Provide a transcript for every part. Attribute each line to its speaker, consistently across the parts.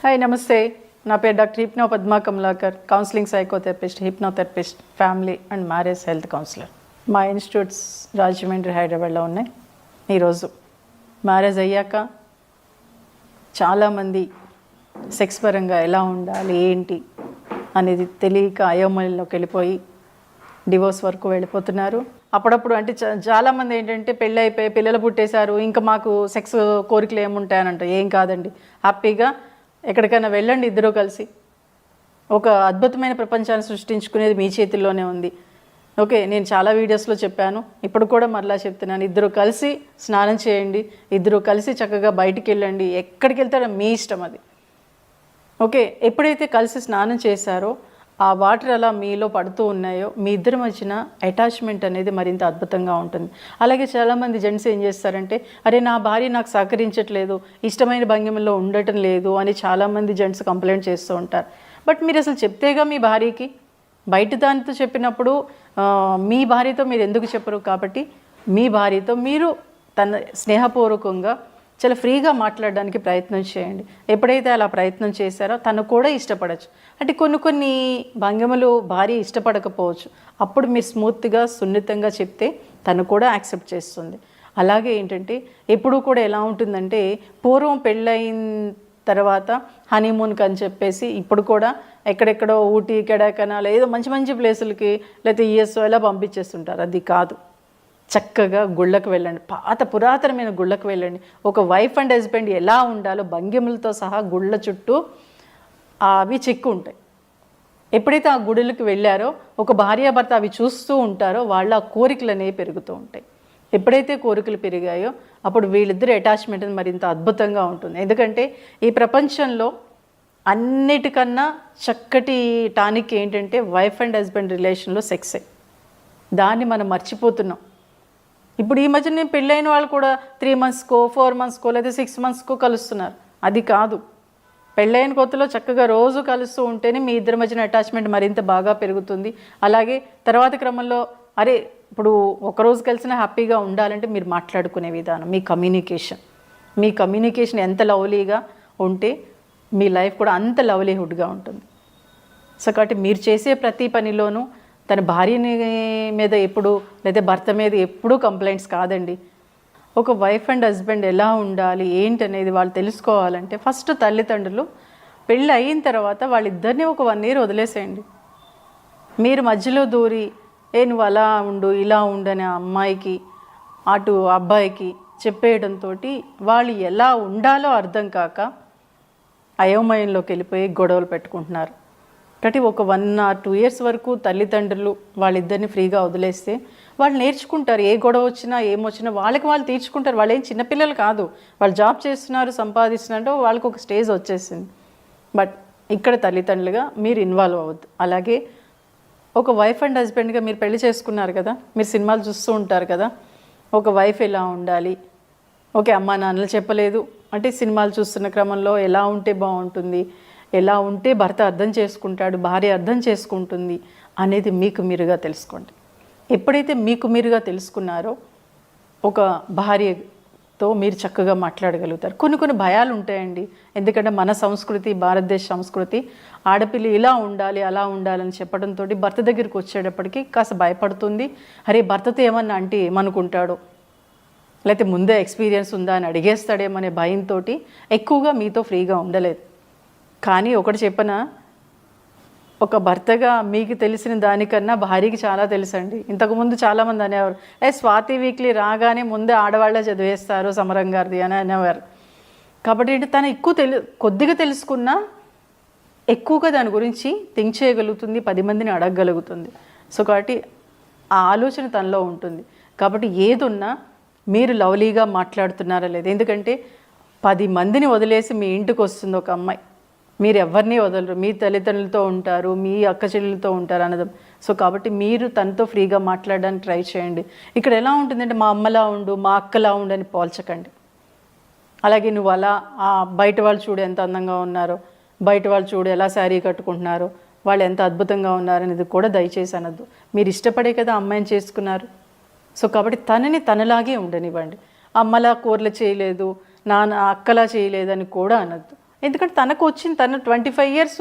Speaker 1: Hi నమస్తే, నా పేరు doctor hypno Padma Kamalakar, counselling psychotherapist, hypnotherapist, family and marriage health councillor. మా ఇన్స్టిట్యూట్స్ రాజమండ్రి, హైదరాబాద్లో ఉన్నాయి. ఈరోజు మ్యారేజ్ అయ్యాక చాలామంది సెక్స్ పరంగా ఎలా ఉండాలి ఏంటి అనేది తెలియక అయోమయంలోకి వెళ్ళిపోయి డివోర్స్ వరకు వెళ్ళిపోతున్నారు. అప్పుడప్పుడు అంటే చాలామంది ఏంటంటే పెళ్ళి అయిపోయి పిల్లలు పుట్టేశారు, ఇంకా మాకు సెక్స్ కోరికలు ఏముంటాయనంట. ఏం కాదండి, హ్యాపీగా ఎక్కడికైనా వెళ్ళండి. ఇద్దరూ కలిసి ఒక అద్భుతమైన ప్రపంచాన్ని సృష్టించుకునేది మీ చేతుల్లోనే ఉంది. ఓకే, నేను చాలా వీడియోస్లో చెప్పాను, ఇప్పుడు కూడా మరలా చెప్తున్నాను. ఇద్దరు కలిసి స్నానం చేయండి, ఇద్దరు కలిసి చక్కగా బయటికి వెళ్ళండి, ఎక్కడికి వెళ్తారో మీ ఇష్టం అది. ఓకే, ఎప్పుడైతే కలిసి స్నానం చేశారో ఆ వాటర్ అలా మీలో పడుతూ ఉన్నాయో మీ ఇద్దరి మధ్యన అటాచ్మెంట్ అనేది మరింత అద్భుతంగా ఉంటుంది. అలాగే చాలామంది జెంట్స్ ఏం చేస్తారంటే, అరే నా భార్య నాకు సహకరించట్లేదు, ఇష్టమైన భంగిమలో ఉండటం లేదు అని చాలామంది జెంట్స్ కంప్లైంట్ చేస్తూ ఉంటారు. బట్ మీరు అసలు చెప్తేగా మీ భార్యకి, బయట దానితో చెప్పినప్పుడు మీ భార్యతో మీరు ఎందుకు చెప్పరు? కాబట్టి మీ భార్యతో మీరు తన స్నేహపూర్వకంగా చాలా ఫ్రీగా మాట్లాడడానికి ప్రయత్నం చేయండి. ఎప్పుడైతే అలా ప్రయత్నం చేశారో తను కూడా ఇష్టపడచ్చు. అంటే కొన్ని భంగిమలు భార్య ఇష్టపడకపోవచ్చు, అప్పుడు మీరు స్మూత్గా సున్నితంగా చెప్తే తను కూడా యాక్సెప్ట్ చేస్తుంది. అలాగే ఏంటంటే ఎప్పుడు కూడా ఎలా ఉంటుందంటే, పూర్వం పెళ్ళయిన తర్వాత హనీమూన్కి అని చెప్పేసి ఇప్పుడు కూడా ఎక్కడెక్కడో ఊటీ, కొడైకెనాల్ ఏదో మంచి మంచి ప్లేసులకి లేకపోతే యూఎస్ ఎలా పంపించేస్తుంటారు. అది కాదు, చక్కగా గుళ్ళకు వెళ్ళండి, పురాతనమైన గుళ్ళకు వెళ్ళండి. ఒక వైఫ్ అండ్ హస్బెండ్ ఎలా ఉండాలో భంగిమలతో సహా గుళ్ళ చుట్టూ అవి చెక్కు ఉంటాయి. ఎప్పుడైతే ఆ గుడులకు వెళ్ళారో ఒక భార్యాభర్త అవి చూస్తూ ఉంటారో వాళ్ళ ఆ కోరికలు అనేవి పెరుగుతూ ఉంటాయి. ఎప్పుడైతే కోరికలు పెరిగాయో అప్పుడు వీళ్ళిద్దరు అటాచ్మెంట్ మరింత అద్భుతంగా ఉంటుంది. ఎందుకంటే ఈ ప్రపంచంలో అన్నిటికన్నా చక్కటి టానిక్ ఏంటంటే వైఫ్ అండ్ హస్బెండ్ రిలేషన్లో సెక్సే. దాన్ని మనం మర్చిపోతున్నాం. ఇప్పుడు ఈ మధ్య నేను పెళ్ళైన వాళ్ళు కూడా 3 monthsకో 4 monthsకో లేదా 6 monthsకో కలుస్తున్నారు. అది కాదు, పెళ్ళైన కొత్తలో చక్కగా రోజు కలుస్తూ ఉంటేనే మీ ఇద్దరి మధ్యన అటాచ్మెంట్ మరింత బాగా పెరుగుతుంది. అలాగే తర్వాత క్రమంలో అరే ఇప్పుడు ఒకరోజు కలిసినా హ్యాపీగా ఉండాలంటే మీరు మాట్లాడుకునే విధానం, మీ కమ్యూనికేషన్ ఎంత లవ్లీగా ఉంటే మీ లైఫ్ కూడా అంత లవ్లీహుడ్గా ఉంటుంది. సో కాబట్టి మీరు చేసే ప్రతి పనిలోనూ తన భార్యని మీద ఎప్పుడు లేదా భర్త మీద ఎప్పుడూ కంప్లైంట్స్ కాదండి. ఒక వైఫ్ అండ్ హస్బెండ్ ఎలా ఉండాలి ఏంటి అనేది వాళ్ళు తెలుసుకోవాలంటే ఫస్ట్ తల్లిదండ్రులు పెళ్ళి అయిన తర్వాత వాళ్ళిద్దరినీ ఒక 1 year వదిలేసేయండి. మీరు మధ్యలో దూరి నువ్వు అలా ఉండు ఇలా ఉండు అని అమ్మాయికి అటు అబ్బాయికి చెప్పేయడంతో వాళ్ళు ఎలా ఉండాలో అర్థం కాక అయోమయంలోకి వెళ్ళిపోయి గొడవలు పెట్టుకుంటున్నారు. కాబట్టి ఒక 1 or 2 years వరకు తల్లిదండ్రులు వాళ్ళిద్దరిని ఫ్రీగా వదిలేస్తే వాళ్ళు నేర్చుకుంటారు. ఏ గొడవ వచ్చినా ఏమొచ్చినా వాళ్ళకి వాళ్ళు తీర్చుకుంటారు. వాళ్ళు ఏం చిన్నపిల్లలు కాదు, వాళ్ళు జాబ్ చేస్తున్నారు, సంపాదిస్తున్నారు, వాళ్ళకి ఒక స్టేజ్ వచ్చేసింది. బట్ ఇక్కడ తల్లిదండ్రులుగా మీరు ఇన్వాల్వ్ అవ్వద్దు. అలాగే ఒక వైఫ్ అండ్ హస్బెండ్గా మీరు పెళ్లి చేసుకున్నారు కదా, మీరు సినిమాలు చూస్తూ ఉంటారు కదా, ఒక వైఫ్ ఎలా ఉండాలి, ఓకే అమ్మా నాన్నలు చెప్పలేదు అంటే సినిమాలు చూస్తున్న క్రమంలో ఎలా ఉంటే బాగుంటుంది, ఎలా ఉంటే భర్త అర్థం చేసుకుంటాడు, భార్య అర్థం చేసుకుంటుంది అనేది మీకు మీరుగా తెలుసుకోండి. ఎప్పుడైతే మీకు మీరుగా తెలుసుకున్నారో ఒక భార్యతో మీరు చక్కగా మాట్లాడగలుగుతారు. కొన్ని భయాలు ఉంటాయండి. ఎందుకంటే మన సంస్కృతి, భారతదేశ సంస్కృతి ఆడపిల్ల ఇలా ఉండాలి అలా ఉండాలని చెప్పడంతో భర్త దగ్గరికి వచ్చేటప్పటికి కాస్త భయపడుతుంది. అరే భర్తతో ఏమన్నా అంటే ఏమనుకుంటాడో, లేకపోతే ముందే ఎక్స్పీరియన్స్ ఉందా అని అడిగేస్తాడేమనే భయంతో ఎక్కువగా మీతో ఫ్రీగా ఉండలేదు. కానీ ఒకటి చెప్పనా, ఒక భర్తగా మీకు తెలిసిన దానికన్నా భార్యకి చాలా తెలుసండి. ఇంతకుముందు చాలామంది అనేవారు, స్వాతి వీక్లీ రాగానే ముందే ఆడవాళ్ళే చదివేస్తారు సమరం గారిది అని అనేవారు. కాబట్టి తను కొద్దిగా తెలుసుకున్నా ఎక్కువగా దాని గురించి థింక్ చేయగలుగుతుంది, 10 మందిని అడగగలుగుతుంది. సో కాబట్టి ఆ ఆలోచన తనలో ఉంటుంది. కాబట్టి ఏదున్నా మీరు లవ్లీగా మాట్లాడుతున్నారా లేదు. ఎందుకంటే 10 మందిని వదిలేసి మీ ఇంటికి వస్తుంది ఒక అమ్మాయి, మీరు ఎవరిని వదలరు, మీ తల్లిదండ్రులతో ఉంటారు, మీ అక్క చెల్లెలతో ఉంటారు అన్నది. సో కాబట్టి మీరు తనతో ఫ్రీగా మాట్లాడడానికి ట్రై చేయండి. ఇక్కడ ఎలా ఉంటుందంటే మా అమ్మలా ఉండు, మా అక్కలా ఉండు అని పోల్చకండి. అలాగే నువ్వు అలా బయట వాళ్ళు చూడు ఎంత అందంగా ఉన్నారో, బయట వాళ్ళు చూడు ఎలా శారీ కట్టుకుంటున్నారో, వాళ్ళు ఎంత అద్భుతంగా ఉన్నారనేది కూడా దయచేసి అనద్దు. మీరు ఇష్టపడే కదా అమ్మాయిని చేసుకున్నారు. సో కాబట్టి తనని తనలాగే ఉండనివ్వండి. అమ్మలా కూరలు చేయలేదు, నాన్న అక్కలా చేయలేదని కూడా అనద్దు. ఎందుకంటే తనకు వచ్చింది, తను 25 years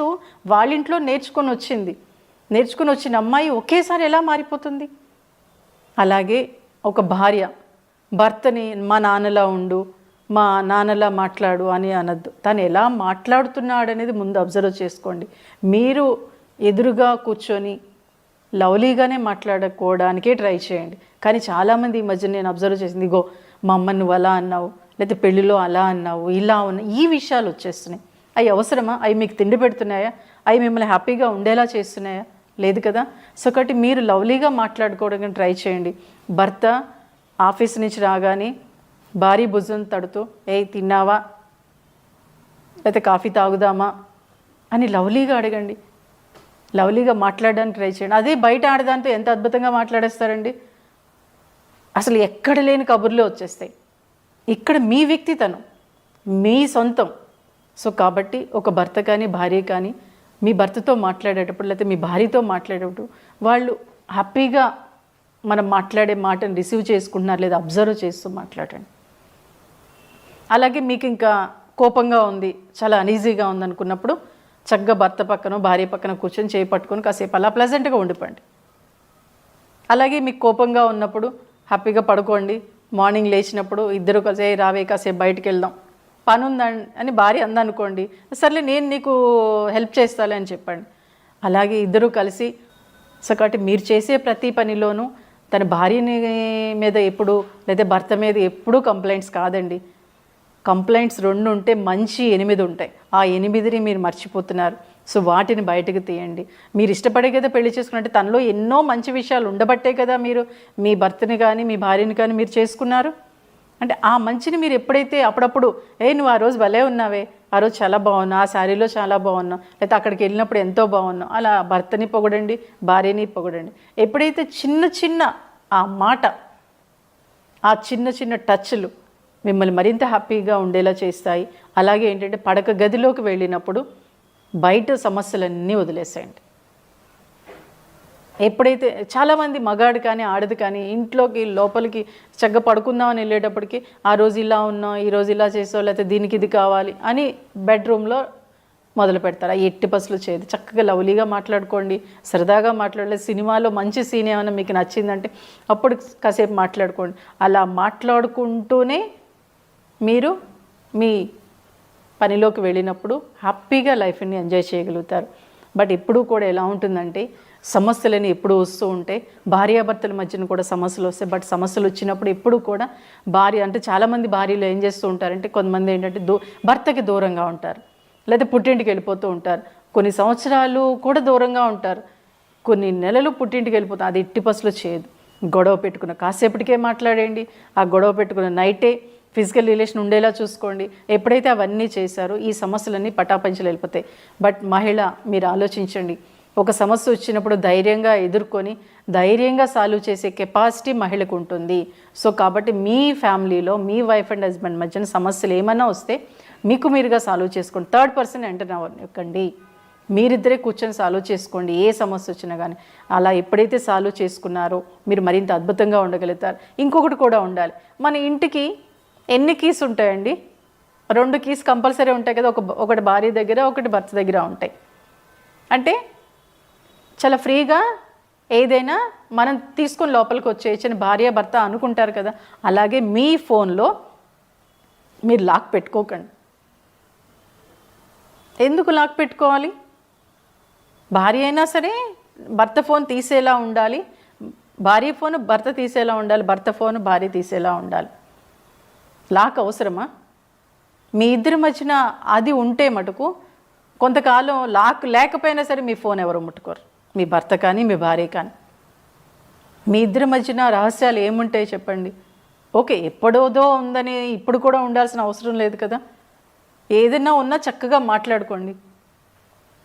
Speaker 1: వాళ్ళ ఇంట్లో నేర్చుకొని వచ్చిన అమ్మాయి ఒకేసారి ఎలా మారిపోతుంది? అలాగే ఒక భార్య భర్తని మా నాన్నలా ఉండు, మా నాన్నలా మాట్లాడు అని అనద్దు. తను ఎలా మాట్లాడుతున్నాడు అనేది ముందు అబ్జర్వ్ చేసుకోండి. మీరు ఎదురుగా కూర్చొని లవ్లీగానే మాట్లాడుకోవడానికే ట్రై చేయండి. కానీ చాలామంది ఈ మధ్య నేను అబ్జర్వ్ చేసింది, ఇగో మా అమ్మని నువ్వు అలా అన్నావు, లేకపోతే పెళ్ళిలో అలా అన్నావు, ఇలా ఉన్నావు, ఈ విషయాలు వచ్చేస్తున్నాయి. అవి అవసరమా? అవి మీకు తిండి పెడుతున్నాయా? అవి మిమ్మల్ని హ్యాపీగా ఉండేలా చేస్తున్నాయా? లేదు కదా. సో కాబట్టి మీరు లవ్లీగా మాట్లాడుకోవడానికి ట్రై చేయండి. భర్త ఆఫీస్ నుంచి రాగానే భారీ భుజం తడుతూ, ఏ తిన్నావా, లేకపోతే కాఫీ తాగుదామా అని లవ్లీగా అడగండి. లవ్లీగా మాట్లాడడానికి ట్రై చేయండి. అదే బయట ఆడదాంతో ఎంత అద్భుతంగా మాట్లాడేస్తారండి. అసలు ఎక్కడ లేని కబుర్లు వచ్చేస్తాయి. ఇక్కడ మీ వ్యక్తితనం, మీ సొంతం. సో కాబట్టి ఒక భర్త కానీ భార్య కానీ మీ భర్తతో మాట్లాడేటప్పుడు లేకపోతే మీ భార్యతో మాట్లాడేటప్పుడు వాళ్ళు హ్యాపీగా మనం మాట్లాడే మాటను రిసీవ్ చేసుకుంటున్నారు లేదా అబ్జర్వ్ చేస్తూ మాట్లాడండి. అలాగే మీకు ఇంకా కోపంగా ఉంది, చాలా అనీజీగా ఉందనుకున్నప్పుడు చక్కగా భర్త పక్కన భార్య పక్కన కూర్చొని చేయి పట్టుకొని కాసేపు అలా ప్లెజెంట్గా ఉండిపోండి. అలాగే మీకు కోపంగా ఉన్నప్పుడు హ్యాపీగా పడుకోండి. మార్నింగ్ లేచినప్పుడు ఇద్దరు కలిసి రావే కాసేపు బయటికి వెళ్దాం, పని ఉందని అని భార్య అందనుకోండి, సర్లే నేను నీకు హెల్ప్ చేస్తాలే అని చెప్పండి. అలాగే ఇద్దరు కలిసి సో కాబట్టి మీరు చేసే ప్రతి పనిలోనూ తన భార్యని మీద ఎప్పుడు లేదా భర్త మీద ఎప్పుడూ కంప్లైంట్స్ కాదండి. కంప్లైంట్స్ 2 ఉంటే మంచి 8 ఉంటాయి. ఆ 8ని మీరు మర్చిపోతున్నారు. సో వాటిని బయటకు తీయండి. మీరు ఇష్టపడే కదా పెళ్లి చేసుకున్నట్టే తనలో ఎన్నో మంచి విషయాలు ఉండబట్టే కదా మీరు మీ భర్తని కానీ మీ భార్యని కానీ మీరు చేసుకున్నారు. అంటే ఆ మంచిని మీరు ఎప్పుడైతే అప్పుడప్పుడు నువ్వు ఆ రోజు భలే ఉన్నావే, ఆ రోజు చాలా బాగున్నావు, ఆ శారీలో చాలా బాగున్నావు, లేకపోతే అక్కడికి వెళ్ళినప్పుడు ఎంతో బాగున్నావు, అలా భర్తని పొగడండి, భార్యని పొగడండి. ఎప్పుడైతే చిన్న చిన్న ఆ మాట, ఆ చిన్న చిన్న టచ్లు మిమ్మల్ని మరింత హ్యాపీగా ఉండేలా చేస్తాయి. అలాగే ఏంటంటే పడక గదిలోకి వెళ్ళినప్పుడు బయట సమస్యలన్నీ వదిలేసేయండి. ఎప్పుడైతే చాలామంది మగాడు కానీ ఆడది కానీ ఇంట్లోకి లోపలికి చక్కగా పడుకుందామని వెళ్ళేటప్పటికి ఆ రోజు ఇలా ఉన్నావు, ఈరోజు ఇలా చేసావు, లేకపోతే దీనికి ఇది కావాలి అని బెడ్రూమ్లో మొదలు పెడతారు. ఆ ఎట్టి పసులు చేయదు. చక్కగా లవ్లీగా మాట్లాడుకోండి, సరదాగా మాట్లాడలేదు. సినిమాలో మంచి సీన్ ఏమైనా మీకు నచ్చిందంటే అప్పుడు కాసేపు మాట్లాడుకోండి. అలా మాట్లాడుకుంటూనే మీరు మీ పనిలోకి వెళ్ళినప్పుడు హ్యాపీగా లైఫ్ని ఎంజాయ్ చేయగలుగుతారు. బట్ ఎప్పుడూ కూడా ఎలా ఉంటుందంటే సమస్యలని ఎప్పుడు వస్తూ ఉంటే భార్యాభర్తల మధ్యన కూడా సమస్యలు వస్తాయి. బట్ సమస్యలు వచ్చినప్పుడు ఎప్పుడు కూడా భార్య అంటే చాలామంది భార్యలు ఏం చేస్తూ ఉంటారంటే కొంతమంది ఏంటంటే భర్తకి దూరంగా ఉంటారు, లేదా పుట్టింటికి వెళ్ళిపోతూ ఉంటారు. కొన్ని సంవత్సరాలు కూడా దూరంగా ఉంటారు, కొన్ని నెలలు పుట్టింటికి వెళ్ళిపోతారు. అది ఎట్టి పసులు చేయదు. గొడవ పెట్టుకున్న కాసేపటికే మాట్లాడేయండి. ఆ గొడవ పెట్టుకున్న నైటే ఫిజికల్ రిలేషన్ ఉండేలా చూసుకోండి. ఎప్పుడైతే అవన్నీ చేశారో ఈ సమస్యలన్నీ పటాపంచలు వెళ్ళిపోతాయి. బట్ మహిళ మీరు ఆలోచించండి, ఒక సమస్య వచ్చినప్పుడు ధైర్యంగా ఎదుర్కొని ధైర్యంగా సాల్వ్ చేసే కెపాసిటీ మహిళకు ఉంటుంది. సో కాబట్టి మీ ఫ్యామిలీలో మీ వైఫ్ అండ్ హస్బెండ్ మధ్యన సమస్యలు ఏమైనా వస్తే మీకు మీరుగా సాల్వ్ చేసుకోండి. థర్డ్ పర్సన్ ఎంటర్ అవ్వకండి. మీరిద్దరే కూర్చొని సాల్వ్ చేసుకోండి ఏ సమస్య వచ్చినా కానీ. అలా ఎప్పుడైతే సాల్వ్ చేసుకున్నారో మీరు మరింత అద్భుతంగా ఉండగలుగుతారు. ఇంకొకటి కూడా ఉండాలి, మన ఇంటికి ఎన్ని కీస్ ఉంటాయండి? 2 కీస్ కంపల్సరీ ఉంటాయి కదా. ఒకటి భార్య దగ్గర, ఒకటి భర్త దగ్గర ఉంటాయి. అంటే చాలా ఫ్రీగా ఏదైనా మనం తీసుకొని లోపలికి వచ్చేయచ్చని భార్య భర్త అనుకుంటారు కదా. అలాగే మీ ఫోన్లో మీరు లాక్ పెట్టుకోకండి. ఎందుకు లాక్ పెట్టుకోవాలి? భార్య అయినా సరే భర్త ఫోన్ తీసేలా ఉండాలి, భార్య ఫోన్ భర్త తీసేలా ఉండాలి, భర్త ఫోన్ భార్య తీసేలా ఉండాలి. లాక్ అవసరమా? మీ ఇద్దరి మధ్యన అది ఉంటే మటుకు కొంతకాలం లాక్ లేకపోయినా సరే మీ ఫోన్ ఎవరు ముట్టుకోరు, మీ భర్త కానీ మీ భార్య కానీ. మీ ఇద్దరి మధ్యన రహస్యాలు ఏముంటాయి చెప్పండి? ఓకే, ఎప్పుడోదో ఉందని ఇప్పుడు కూడా ఉండాల్సిన అవసరం లేదు కదా. ఏదైనా ఉన్నా చక్కగా మాట్లాడుకోండి.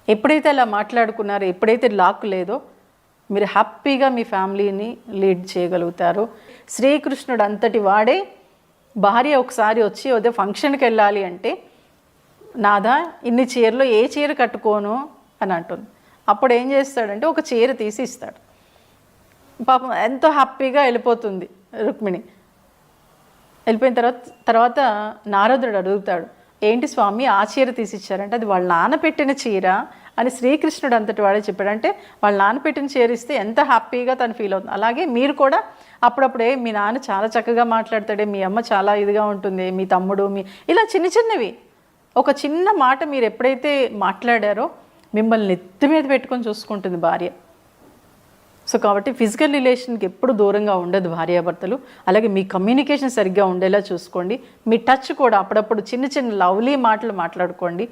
Speaker 1: ఎప్పుడైతే అలా మాట్లాడుకున్నారో, ఎప్పుడైతే లాక్ లేదో మీరు హ్యాపీగా మీ ఫ్యామిలీని లీడ్ చేయగలుగుతారు. శ్రీకృష్ణుడు అంతటి వాడే భార్య ఒకసారి వచ్చి అదే ఫంక్షన్కి వెళ్ళాలి అంటే, నాదా ఇన్ని చీరలో ఏ చీర కట్టుకోను అని అంటుంది. అప్పుడు ఏం చేస్తాడంటే ఒక చీర తీసి ఇస్తాడు. పాపం ఎంతో హ్యాపీగా వెళ్ళిపోతుంది రుక్మిణి. వెళ్ళిపోయిన తర్వాత నారదుడు అడుగుతాడు, ఏంటి స్వామి ఆ చీర తీసిచ్చారంటే అది వాళ్ళ నాన్న పెట్టిన చీర అని శ్రీకృష్ణుడు అంతటి వాడే చెప్పాడు. అంటే వాళ్ళ నాన్న పెట్టిన చీర ఇస్తే ఎంత హ్యాపీగా తను ఫీల్ అవుతుంది. అలాగే మీరు కూడా అప్పుడప్పుడే మీ నాన్న చాలా చక్కగా మాట్లాడతాడే, మీ అమ్మ చాలా ఇదిగా ఉంటుంది, మీ తమ్ముడు ఇలా చిన్న చిన్నవి ఒక చిన్న మాట మీరు ఎప్పుడైతే మాట్లాడారో మిమ్మల్ని నెత్తి మీద పెట్టుకొని చూసుకుంటుంది భార్య. సో కాబట్టి ఫిజికల్ రిలేషన్కి ఎప్పుడు దూరంగా ఉండదు భార్యాభర్తలు. అలాగే మీ కమ్యూనికేషన్ సరిగ్గా ఉండేలా చూసుకోండి. మీ టచ్ కూడా అప్పుడప్పుడు చిన్న చిన్న లవ్లీ మాటలు మాట్లాడుకోండి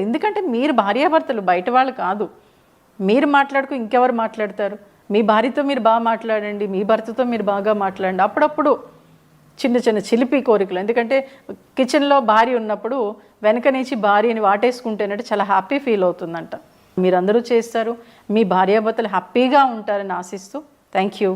Speaker 1: ఎందుకంటే మీరు భార్యాభర్తలు, బయట వాళ్ళు కాదు. మీరు మాట్లాడుకు ఇంకెవరు మాట్లాడతారు? మీ భార్యతో మీరు బాగా మాట్లాడండి, మీ భర్తతో మీరు బాగా మాట్లాడండి. అప్పుడప్పుడు చిన్న చిన్న చిలిపి కోరికలు, ఎందుకంటే కిచెన్లో భార్య ఉన్నప్పుడు వెనక నుంచి భార్యని వాటేసుకుంటేనంటే చాలా హ్యాపీ ఫీల్ అవుతుందంట. మీరందరూ చేస్తారు. మీ భార్యాభర్తలు హ్యాపీగా ఉంటారని ఆశిస్తూ థ్యాంక్ యూ.